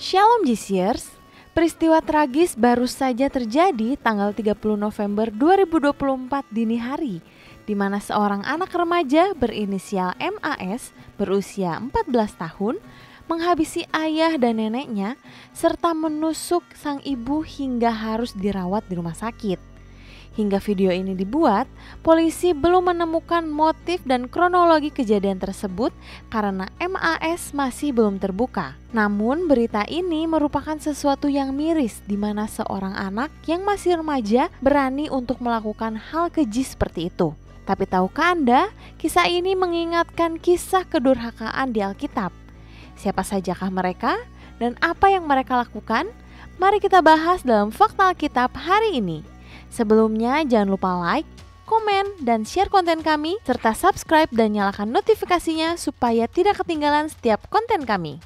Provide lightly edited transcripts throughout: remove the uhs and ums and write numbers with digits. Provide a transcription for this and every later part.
Shalom Jisiers, peristiwa tragis baru saja terjadi tanggal 30 November 2024 dini hari, di mana seorang anak remaja berinisial MAS berusia 14 tahun menghabisi ayah dan neneknya serta menusuk sang ibu hingga harus dirawat di rumah sakit. Hingga video ini dibuat, polisi belum menemukan motif dan kronologi kejadian tersebut karena MAS masih belum terbuka. Namun berita ini merupakan sesuatu yang miris di mana seorang anak yang masih remaja berani untuk melakukan hal keji seperti itu. Tapi tahukah Anda, kisah ini mengingatkan kisah kedurhakaan di Alkitab. Siapa sajakah mereka dan apa yang mereka lakukan? Mari kita bahas dalam Fakta Alkitab hari ini. Sebelumnya jangan lupa like, komen, dan share konten kami, serta subscribe dan nyalakan notifikasinya supaya tidak ketinggalan setiap konten kami.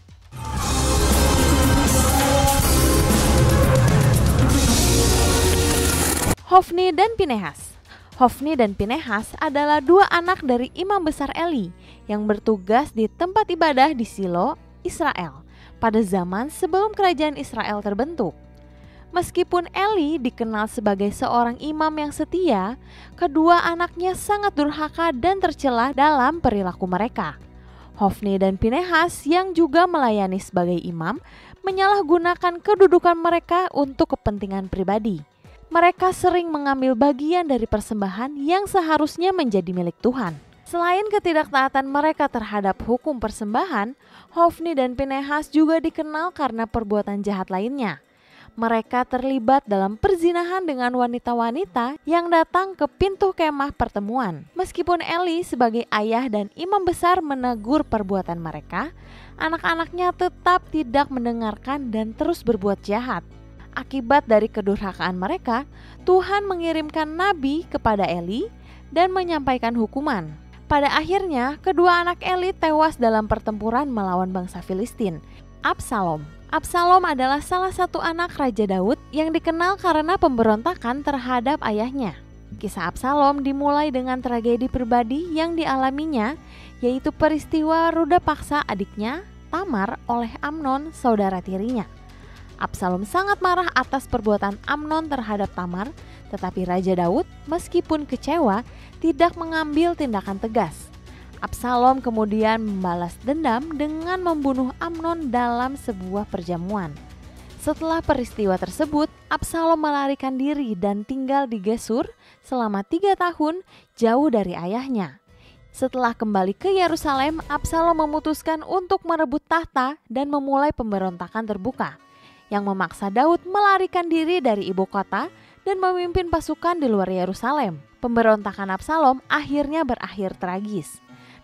Hofni dan Pinehas. Hofni dan Pinehas adalah dua anak dari imam besar Eli yang bertugas di tempat ibadah di Shilo, Israel, pada zaman sebelum kerajaan Israel terbentuk. Meskipun Eli dikenal sebagai seorang imam yang setia, kedua anaknya sangat durhaka dan tercela dalam perilaku mereka. Hofni dan Pinehas yang juga melayani sebagai imam menyalahgunakan kedudukan mereka untuk kepentingan pribadi. Mereka sering mengambil bagian dari persembahan yang seharusnya menjadi milik Tuhan. Selain ketidaktaatan mereka terhadap hukum persembahan, Hofni dan Pinehas juga dikenal karena perbuatan jahat lainnya. Mereka terlibat dalam perzinahan dengan wanita-wanita yang datang ke pintu kemah pertemuan. Meskipun Eli sebagai ayah dan imam besar menegur perbuatan mereka, anak-anaknya tetap tidak mendengarkan dan terus berbuat jahat. Akibat dari kedurhakaan mereka, Tuhan mengirimkan nabi kepada Eli dan menyampaikan hukuman. Pada akhirnya, kedua anak Eli tewas dalam pertempuran melawan bangsa Filistin. Absalom adalah salah satu anak Raja Daud yang dikenal karena pemberontakan terhadap ayahnya. Kisah Absalom dimulai dengan tragedi pribadi yang dialaminya, yaitu peristiwa ruda paksa adiknya Tamar oleh Amnon, saudara tirinya. Absalom sangat marah atas perbuatan Amnon terhadap Tamar, tetapi Raja Daud meskipun kecewa tidak mengambil tindakan tegas. Absalom kemudian membalas dendam dengan membunuh Amnon dalam sebuah perjamuan. Setelah peristiwa tersebut, Absalom melarikan diri dan tinggal di Gesur selama 3 tahun jauh dari ayahnya. Setelah kembali ke Yerusalem, Absalom memutuskan untuk merebut tahta dan memulai pemberontakan terbuka yang memaksa Daud melarikan diri dari ibu kota dan memimpin pasukan di luar Yerusalem. Pemberontakan Absalom akhirnya berakhir tragis.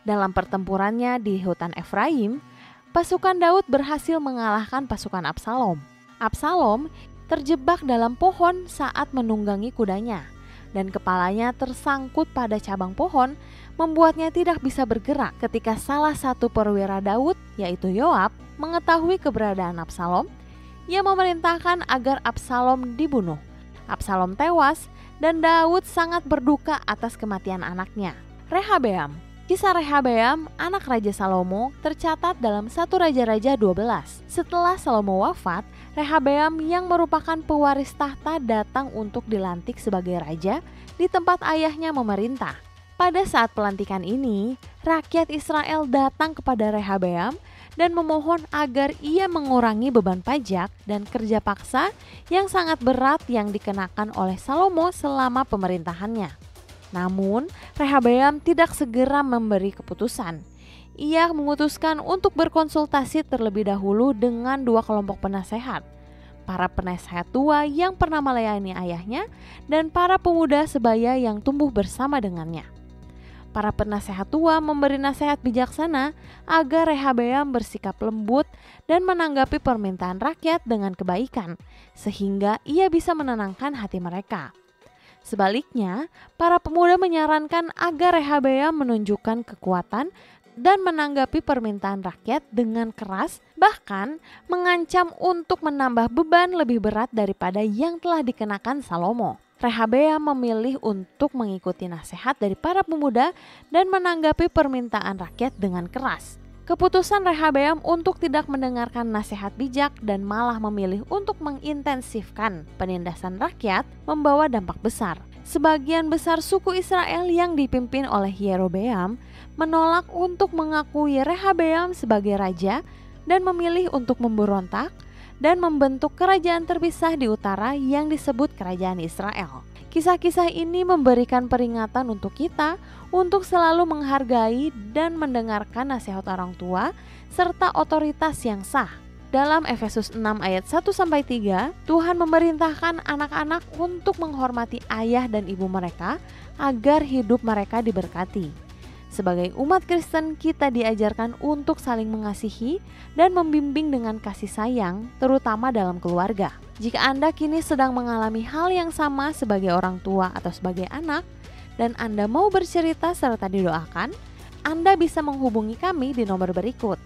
Dalam pertempurannya di hutan Efraim, pasukan Daud berhasil mengalahkan pasukan Absalom. Absalom terjebak dalam pohon saat menunggangi kudanya, dan kepalanya tersangkut pada cabang pohon, membuatnya tidak bisa bergerak. Ketika salah satu perwira Daud, yaitu Yoab, mengetahui keberadaan Absalom, ia memerintahkan agar Absalom dibunuh. Absalom tewas dan Daud sangat berduka atas kematian anaknya. Rehabeam. Kisah Rehabeam, anak Raja Salomo, tercatat dalam 1 Raja-Raja 12. Setelah Salomo wafat, Rehabeam yang merupakan pewaris tahta datang untuk dilantik sebagai raja di tempat ayahnya memerintah. Pada saat pelantikan ini, rakyat Israel datang kepada Rehabeam dan memohon agar ia mengurangi beban pajak dan kerja paksa yang sangat berat yang dikenakan oleh Salomo selama pemerintahannya. Namun, Rehabeam tidak segera memberi keputusan. Ia memutuskan untuk berkonsultasi terlebih dahulu dengan 2 kelompok penasehat, para penasehat tua yang pernah melayani ayahnya dan para pemuda sebaya yang tumbuh bersama dengannya. Para penasehat tua memberi nasihat bijaksana agar Rehabeam bersikap lembut dan menanggapi permintaan rakyat dengan kebaikan, sehingga ia bisa menenangkan hati mereka. Sebaliknya, para pemuda menyarankan agar Rehabeam menunjukkan kekuatan dan menanggapi permintaan rakyat dengan keras, bahkan mengancam untuk menambah beban lebih berat daripada yang telah dikenakan Salomo. Rehabeam memilih untuk mengikuti nasihat dari para pemuda dan menanggapi permintaan rakyat dengan keras. Keputusan Rehabeam untuk tidak mendengarkan nasihat bijak dan malah memilih untuk mengintensifkan penindasan rakyat membawa dampak besar. Sebagian besar suku Israel yang dipimpin oleh Yerobeam menolak untuk mengakui Rehabeam sebagai raja dan memilih untuk memberontak dan membentuk kerajaan terpisah di utara yang disebut Kerajaan Israel. Kisah-kisah ini memberikan peringatan untuk kita untuk selalu menghargai dan mendengarkan nasihat orang tua serta otoritas yang sah. Dalam Efesus 6 ayat 1-3, Tuhan memerintahkan anak-anak untuk menghormati ayah dan ibu mereka agar hidup mereka diberkati. Sebagai umat Kristen, kita diajarkan untuk saling mengasihi dan membimbing dengan kasih sayang, terutama dalam keluarga. Jika Anda kini sedang mengalami hal yang sama sebagai orang tua atau sebagai anak, dan Anda mau bercerita serta didoakan, Anda bisa menghubungi kami di nomor berikut.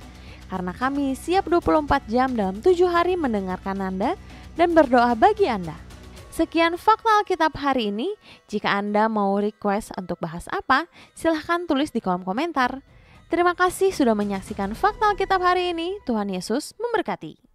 Karena kami siap 24 jam dalam 7 hari mendengarkan Anda dan berdoa bagi Anda. Sekian Fakta Alkitab hari ini. Jika Anda mau request untuk bahas apa, silahkan tulis di kolom komentar. Terima kasih sudah menyaksikan Fakta Alkitab hari ini. Tuhan Yesus memberkati.